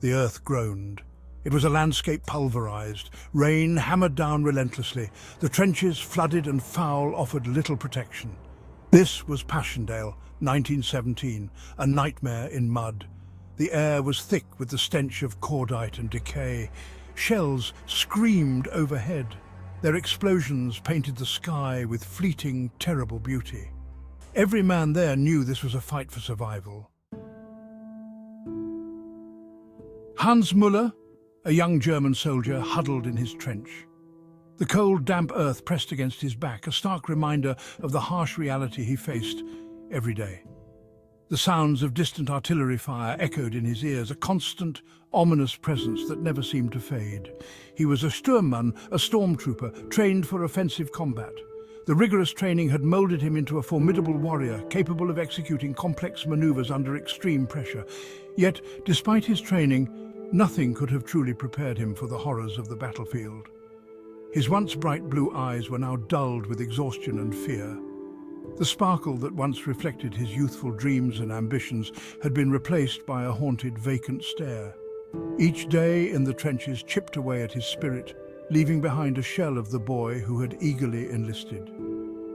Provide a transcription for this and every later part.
The earth groaned. It was a landscape pulverized. Rain hammered down relentlessly. The trenches, flooded and foul, offered little protection. This was Passchendaele, 1917, a nightmare in mud. The air was thick with the stench of cordite and decay. Shells screamed overhead. Their explosions painted the sky with fleeting, terrible beauty. Every man there knew this was a fight for survival. Hans Müller, a young German soldier, huddled in his trench. The cold, damp earth pressed against his back, a stark reminder of the harsh reality he faced every day. The sounds of distant artillery fire echoed in his ears, a constant, ominous presence that never seemed to fade. He was a Sturmmann, a stormtrooper, trained for offensive combat. The rigorous training had molded him into a formidable warrior, capable of executing complex maneuvers under extreme pressure. Yet, despite his training, nothing could have truly prepared him for the horrors of the battlefield. His once bright blue eyes were now dulled with exhaustion and fear. The sparkle that once reflected his youthful dreams and ambitions had been replaced by a haunted, vacant stare. Each day in the trenches chipped away at his spirit, leaving behind a shell of the boy who had eagerly enlisted.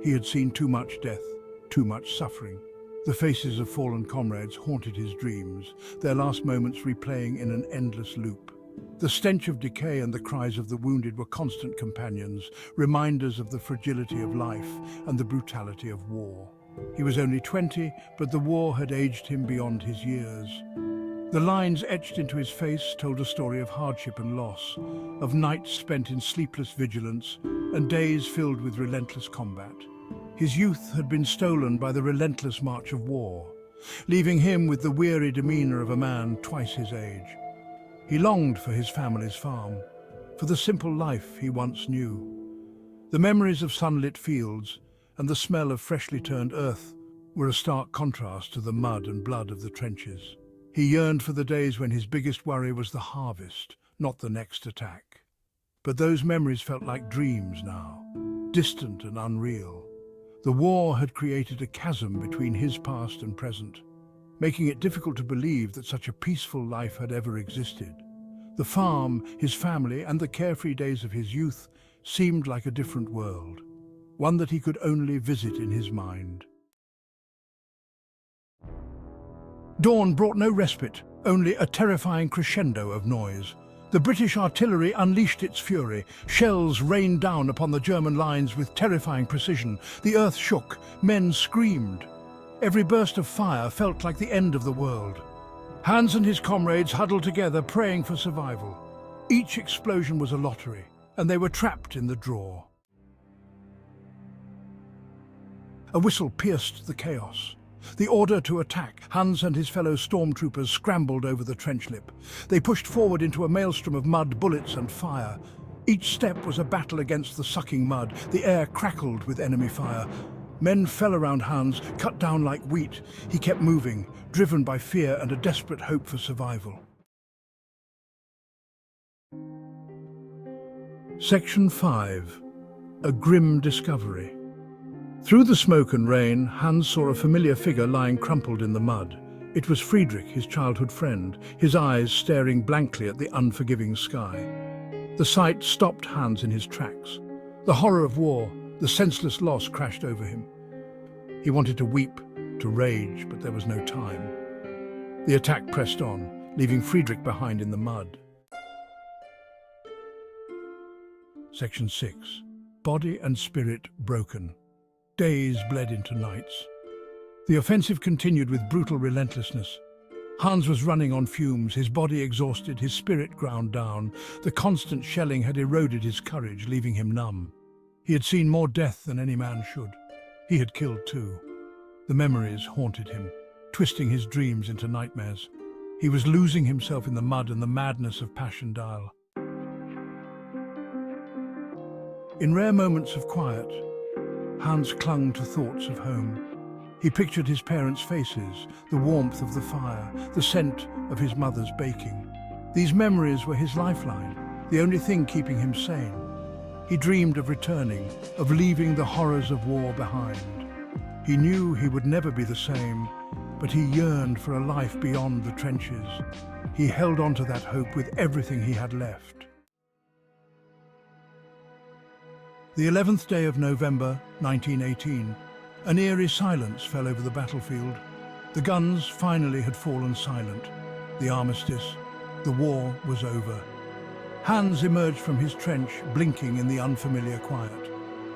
He had seen too much death, too much suffering. The faces of fallen comrades haunted his dreams, their last moments replaying in an endless loop. The stench of decay and the cries of the wounded were constant companions, reminders of the fragility of life and the brutality of war. He was only 20, but the war had aged him beyond his years. The lines etched into his face told a story of hardship and loss, of nights spent in sleepless vigilance and days filled with relentless combat. His youth had been stolen by the relentless march of war, leaving him with the weary demeanor of a man twice his age. He longed for his family's farm, for the simple life he once knew. The memories of sunlit fields and the smell of freshly turned earth were a stark contrast to the mud and blood of the trenches. He yearned for the days when his biggest worry was the harvest, not the next attack. But those memories felt like dreams now, distant and unreal. The war had created a chasm between his past and present, making it difficult to believe that such a peaceful life had ever existed. The farm, his family, and the carefree days of his youth seemed like a different world, one that he could only visit in his mind. Dawn brought no respite, only a terrifying crescendo of noise. The British artillery unleashed its fury. Shells rained down upon the German lines with terrifying precision. The earth shook, men screamed. Every burst of fire felt like the end of the world. Hans and his comrades huddled together, praying for survival. Each explosion was a lottery, and they were trapped in the draw. A whistle pierced the chaos. The order to attack. Hans and his fellow stormtroopers scrambled over the trench lip. They pushed forward into a maelstrom of mud, bullets and fire. Each step was a battle against the sucking mud. The air crackled with enemy fire. Men fell around Hans, cut down like wheat. He kept moving, driven by fear and a desperate hope for survival. Section 5. A Grim Discovery. Through the smoke and rain, Hans saw a familiar figure lying crumpled in the mud. It was Friedrich, his childhood friend, his eyes staring blankly at the unforgiving sky. The sight stopped Hans in his tracks. The horror of war, the senseless loss crashed over him. He wanted to weep, to rage, but there was no time. The attack pressed on, leaving Friedrich behind in the mud. Section 6. Body and spirit broken. Days bled into nights. The offensive continued with brutal relentlessness. Hans was running on fumes, his body exhausted, his spirit ground down. The constant shelling had eroded his courage, leaving him numb. He had seen more death than any man should. He had killed too. The memories haunted him, twisting his dreams into nightmares. He was losing himself in the mud and the madness of Passchendaele. In rare moments of quiet, Hans clung to thoughts of home. He pictured his parents' faces, the warmth of the fire, the scent of his mother's baking. These memories were his lifeline, the only thing keeping him sane. He dreamed of returning, of leaving the horrors of war behind. He knew he would never be the same, but he yearned for a life beyond the trenches. he held on to that hope with everything he had left. The 11th day of November, 1918, an eerie silence fell over the battlefield. The guns finally had fallen silent. The armistice, the war was over. Hans emerged from his trench, blinking in the unfamiliar quiet.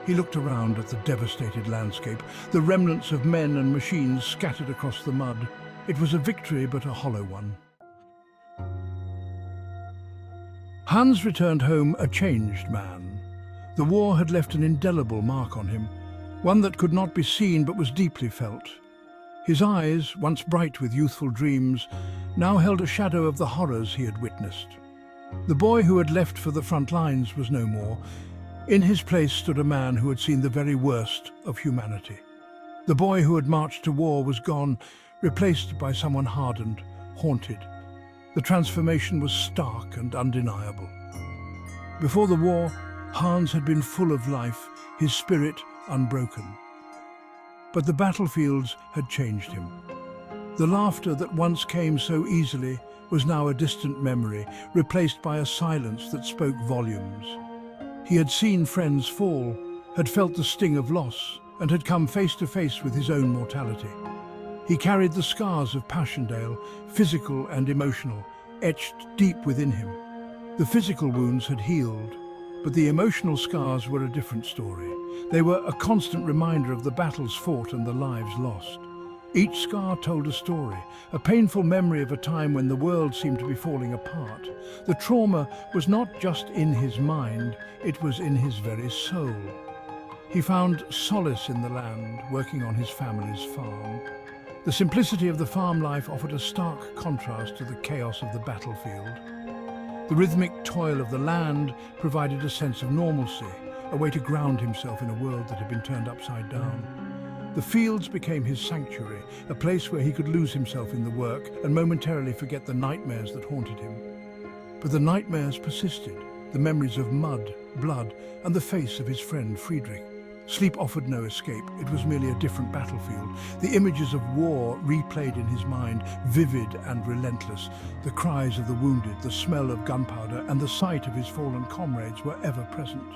He looked around at the devastated landscape, the remnants of men and machines scattered across the mud. It was a victory, but a hollow one. Hans returned home a changed man. The war had left an indelible mark on him, one that could not be seen but was deeply felt. His eyes, once bright with youthful dreams, now held a shadow of the horrors he had witnessed. The boy who had left for the front lines was no more. In his place stood a man who had seen the very worst of humanity. The boy who had marched to war was gone, replaced by someone hardened, haunted. The transformation was stark and undeniable. Before the war, Hans had been full of life, his spirit unbroken. But the battlefields had changed him. The laughter that once came so easily was now a distant memory, replaced by a silence that spoke volumes. He had seen friends fall, had felt the sting of loss, and had come face to face with his own mortality. He carried the scars of Passchendaele, physical and emotional, etched deep within him. The physical wounds had healed, but the emotional scars were a different story. They were a constant reminder of the battles fought and the lives lost. Each scar told a story, a painful memory of a time when the world seemed to be falling apart. The trauma was not just in his mind, it was in his very soul. He found solace in the land, working on his family's farm. The simplicity of the farm life offered a stark contrast to the chaos of the battlefield. The rhythmic toil of the land provided a sense of normalcy, a way to ground himself in a world that had been turned upside down. The fields became his sanctuary, a place where he could lose himself in the work and momentarily forget the nightmares that haunted him. But the nightmares persisted, the memories of mud, blood, and the face of his friend Friedrich. Sleep offered no escape, it was merely a different battlefield. The images of war replayed in his mind, vivid and relentless. The cries of the wounded, the smell of gunpowder, and the sight of his fallen comrades were ever present.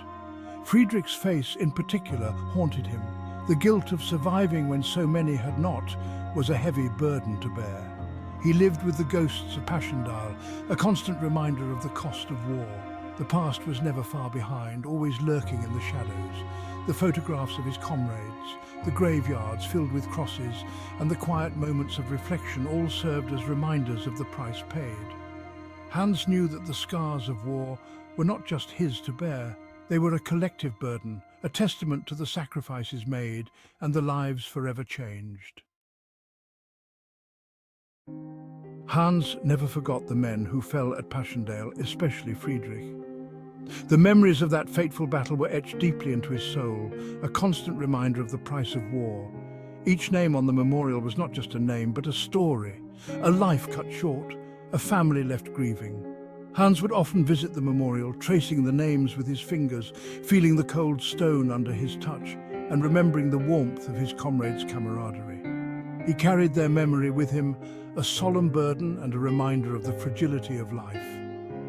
Friedrich's face in particular haunted him. The guilt of surviving when so many had not was a heavy burden to bear. He lived with the ghosts of Passchendaele, a constant reminder of the cost of war. The past was never far behind, always lurking in the shadows. The photographs of his comrades, the graveyards filled with crosses, and the quiet moments of reflection all served as reminders of the price paid. Hans knew that the scars of war were not just his to bear. They were a collective burden, a testament to the sacrifices made and the lives forever changed. Hans never forgot the men who fell at Passchendaele, especially Friedrich. The memories of that fateful battle were etched deeply into his soul, a constant reminder of the price of war. Each name on the memorial was not just a name, but a story, a life cut short, a family left grieving. Hans would often visit the memorial, tracing the names with his fingers, feeling the cold stone under his touch, and remembering the warmth of his comrades' camaraderie. He carried their memory with him, a solemn burden and a reminder of the fragility of life.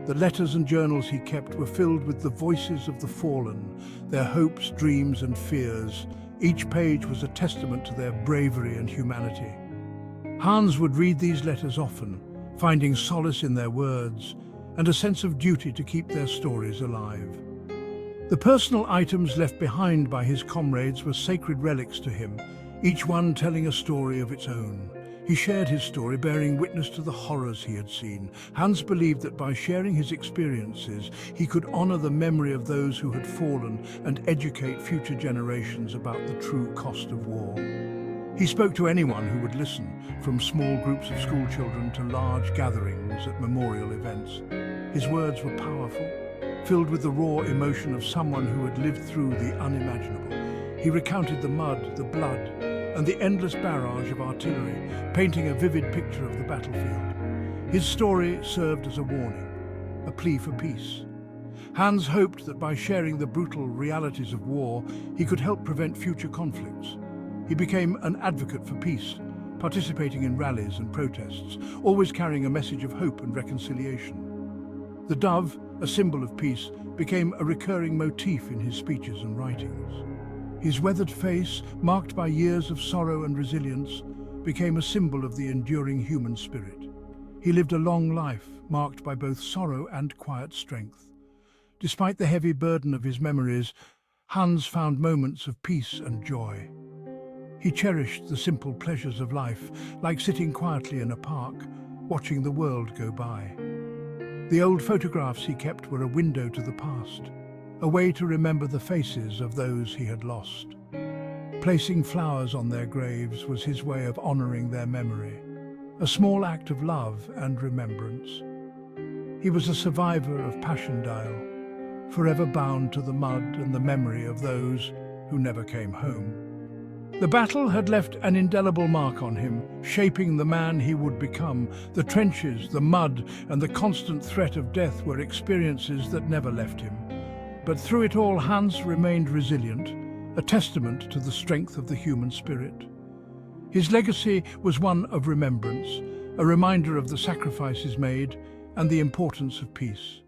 The letters and journals he kept were filled with the voices of the fallen, their hopes, dreams, and fears. Each page was a testament to their bravery and humanity. Hans would read these letters often, finding solace in their words, and a sense of duty to keep their stories alive. The personal items left behind by his comrades were sacred relics to him, each one telling a story of its own. He shared his story, bearing witness to the horrors he had seen. Hans believed that by sharing his experiences, he could honor the memory of those who had fallen and educate future generations about the true cost of war. He spoke to anyone who would listen, from small groups of school children to large gatherings at memorial events. His words were powerful, filled with the raw emotion of someone who had lived through the unimaginable. He recounted the mud, the blood, and the endless barrage of artillery, painting a vivid picture of the battlefield. His story served as a warning, a plea for peace. Hans hoped that by sharing the brutal realities of war, he could help prevent future conflicts. He became an advocate for peace, participating in rallies and protests, always carrying a message of hope and reconciliation. The dove, a symbol of peace, became a recurring motif in his speeches and writings. His weathered face, marked by years of sorrow and resilience, became a symbol of the enduring human spirit. He lived a long life, marked by both sorrow and quiet strength. Despite the heavy burden of his memories, Hans found moments of peace and joy. He cherished the simple pleasures of life, like sitting quietly in a park, watching the world go by. The old photographs he kept were a window to the past, a way to remember the faces of those he had lost. Placing flowers on their graves was his way of honoring their memory, a small act of love and remembrance. He was a survivor of Passchendaele, forever bound to the mud and the memory of those who never came home. The battle had left an indelible mark on him, shaping the man he would become. The trenches, the mud, and the constant threat of death were experiences that never left him. But through it all, Hans remained resilient, a testament to the strength of the human spirit. His legacy was one of remembrance, a reminder of the sacrifices made and the importance of peace.